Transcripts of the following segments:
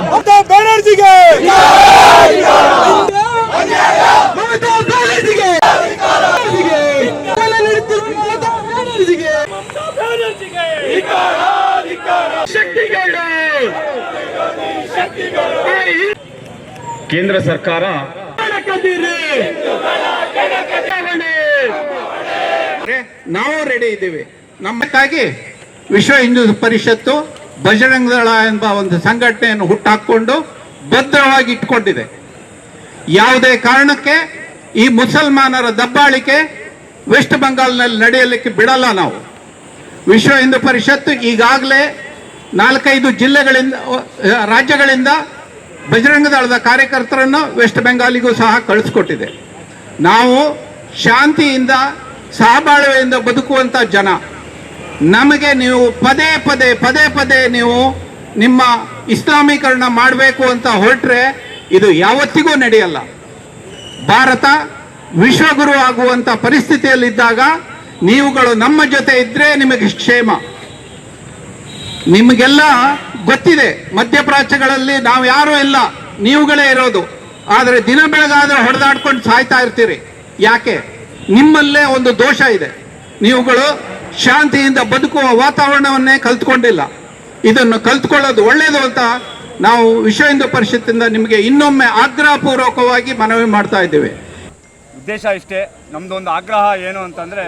ಮಮತಾ ಬ್ಯಾನರ್ಜಿಗೆ ಕೇಂದ್ರ ಸರ್ಕಾರ ನಾವು ರೆಡಿ ಇದ್ದೀವಿ. ನಮ್ಮಕ್ಕಾಗಿ ವಿಶ್ವ ಹಿಂದೂ ಪರಿಷತ್ತು ಬಜರಂಗ ದಳ ಎಂಬ ಒಂದು ಸಂಘಟನೆಯನ್ನು ಹುಟ್ಟಾಕೊಂಡು ಭದ್ರವಾಗಿ ಇಟ್ಕೊಂಡಿದೆ. ಯಾವುದೇ ಕಾರಣಕ್ಕೆ ಈ ಮುಸಲ್ಮಾನರ ದಬ್ಬಾಳಿಕೆ ವೆಸ್ಟ್ ಬೆಂಗಾಲ್ನಲ್ಲಿ ನಡೆಯಲಿಕ್ಕೆ ಬಿಡಲ್ಲ. ನಾವು ವಿಶ್ವ ಹಿಂದೂ ಪರಿಷತ್ತು ಈಗಾಗಲೇ 4-5 ಜಿಲ್ಲೆಗಳಿಂದ ರಾಜ್ಯಗಳಿಂದ ಬಜರಂಗ ದಳದ ಕಾರ್ಯಕರ್ತರನ್ನು ವೆಸ್ಟ್ ಬೆಂಗಾಲಿಗೂ ಸಹ ಕಳಿಸ್ಕೊಟ್ಟಿದೆ. ನಾವು ಶಾಂತಿಯಿಂದ ಸಹಬಾಳ್ವೆಯಿಂದ ಬದುಕುವಂಥ ಜನ. ನಮಗೆ ನೀವು ಪದೇ ಪದೇ ನೀವು ನಿಮ್ಮ ಇಸ್ಲಾಮೀಕರಣ ಮಾಡಬೇಕು ಅಂತ ಹೊರಟ್ರೆ ಇದು ಯಾವತ್ತಿಗೂ ನಡೆಯಲ್ಲ. ಭಾರತ ವಿಶ್ವಗುರು ಆಗುವಂಥ ಪರಿಸ್ಥಿತಿಯಲ್ಲಿದ್ದಾಗ ನೀವುಗಳು ನಮ್ಮ ಜೊತೆ ಇದ್ದರೆ ನಿಮಗೆ ಕ್ಷೇಮ. ನಿಮಗೆಲ್ಲ ಗೊತ್ತಿದೆ, ಮಧ್ಯಪ್ರಾಚ್ಯಗಳಲ್ಲಿ ನಾವು ಯಾರೂ ಇಲ್ಲ, ನೀವುಗಳೇ ಇರೋದು. ಆದರೆ ದಿನ ಬೆಳಗಾದ್ರೆ ಹೊಡೆದಾಡ್ಕೊಂಡು ಸಾಯ್ತಾ ಇರ್ತೀರಿ. ಯಾಕೆ? ನಿಮ್ಮಲ್ಲೇ ಒಂದು ದೋಷ ಇದೆ. ನೀವುಗಳು ಶಾಂತಿಯಿಂದ ಬದುಕುವ ವಾತಾವರಣವನ್ನೇ ಕಲ್ತ್ಕೊಂಡಿಲ್ಲ. ಇದನ್ನು ಕಲ್ತ್ಕೊಳ್ಳೋದು ಒಳ್ಳೆಯದು ಅಂತ ನಾವು ವಿಶ್ವ ಹಿಂದೂ ಪರಿಷತ್ತಿಂದ ನಿಮಗೆ ಇನ್ನೊಮ್ಮೆ ಆಗ್ರಹಪೂರ್ವಕವಾಗಿ ಮನವಿ ಮಾಡ್ತಾ ಇದ್ದೇವೆ. ಉದ್ದೇಶ ಇಷ್ಟೇ. ನಮ್ಮದೊಂದು ಆಗ್ರಹ ಏನು ಅಂತಂದರೆ,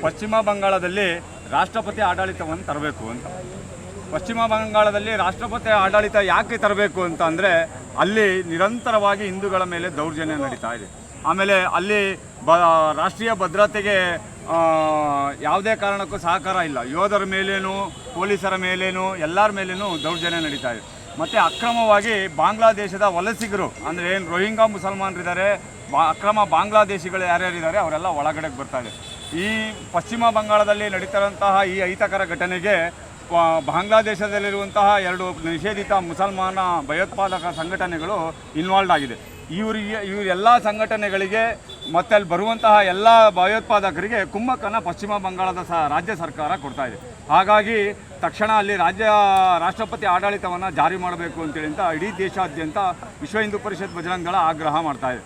ಪಶ್ಚಿಮ ಬಂಗಾಳದಲ್ಲಿ ರಾಷ್ಟ್ರಪತಿ ಆಡಳಿತವನ್ನು ತರಬೇಕು ಅಂತ. ಪಶ್ಚಿಮ ಬಂಗಾಳದಲ್ಲಿ ರಾಷ್ಟ್ರಪತಿ ಆಡಳಿತ ಯಾಕೆ ತರಬೇಕು ಅಂತ ಅಂದರೆ, ಅಲ್ಲಿ ನಿರಂತರವಾಗಿ ಹಿಂದೂಗಳ ಮೇಲೆ ದೌರ್ಜನ್ಯ ನಡೀತಾ ಇದೆ. ಆಮೇಲೆ ಅಲ್ಲಿ ರಾಷ್ಟ್ರೀಯ ಭದ್ರತೆಗೆ ಯಾವುದೇ ಕಾರಣಕ್ಕೂ ಸಹಕಾರ ಇಲ್ಲ. ಯೋಧರ ಮೇಲೇನು, ಪೊಲೀಸರ ಮೇಲೇನು, ಎಲ್ಲರ ಮೇಲೇನು ದೌರ್ಜನ್ಯ ನಡೀತಾ ಇದೆ. ಮತ್ತು ಅಕ್ರಮವಾಗಿ ಬಾಂಗ್ಲಾದೇಶದ ವಲಸಿಗರು, ಅಂದರೆ ಏನು ರೋಹಿಂಗ್ಯಾ ಮುಸಲ್ಮಾನರಿದ್ದಾರೆ, ಅಕ್ರಮ ಬಾಂಗ್ಲಾದೇಶಿಗಳು ಯಾರ್ಯಾರಿದ್ದಾರೆ ಅವರೆಲ್ಲ ಒಳಗಡೆಗೆ ಬರ್ತಾರೆ. ಈ ಪಶ್ಚಿಮ ಬಂಗಾಳದಲ್ಲಿ ನಡೀತಿರುವಂತಹ ಈ ಅಹಿತಕರ ಘಟನೆಗೆ ಬಾಂಗ್ಲಾದೇಶದಲ್ಲಿರುವಂತಹ 2 ನಿಷೇಧಿತ ಮುಸಲ್ಮಾನ ಭಯೋತ್ಪಾದಕ ಸಂಘಟನೆಗಳು ಇನ್ವಾಲ್ವ್ ಆಗಿದೆ. ಇವರೆಲ್ಲ ಸಂಘಟನೆಗಳಿಗೆ ಮತ್ತು ಅಲ್ಲಿ ಬರುವಂತಹ ಎಲ್ಲ ಭಯೋತ್ಪಾದಕರಿಗೆ ಕುಮ್ಮಕ್ಕನ್ನು ಪಶ್ಚಿಮ ಬಂಗಾಳದ ರಾಜ್ಯ ಸರ್ಕಾರ ಕೊಡ್ತಾ ಇದೆ. ಹಾಗಾಗಿ ತಕ್ಷಣ ಅಲ್ಲಿ ರಾಷ್ಟ್ರಪತಿ ಆಡಳಿತವನ್ನು ಜಾರಿ ಮಾಡಬೇಕು ಅಂತೇಳಿ ಅಂತ ಇಡೀ ದೇಶಾದ್ಯಂತ ವಿಶ್ವ ಹಿಂದೂ ಪರಿಷತ್ ಬಜರಂಗ ದಳ ಆಗ್ರಹ ಮಾಡ್ತಾ ಇದೆ.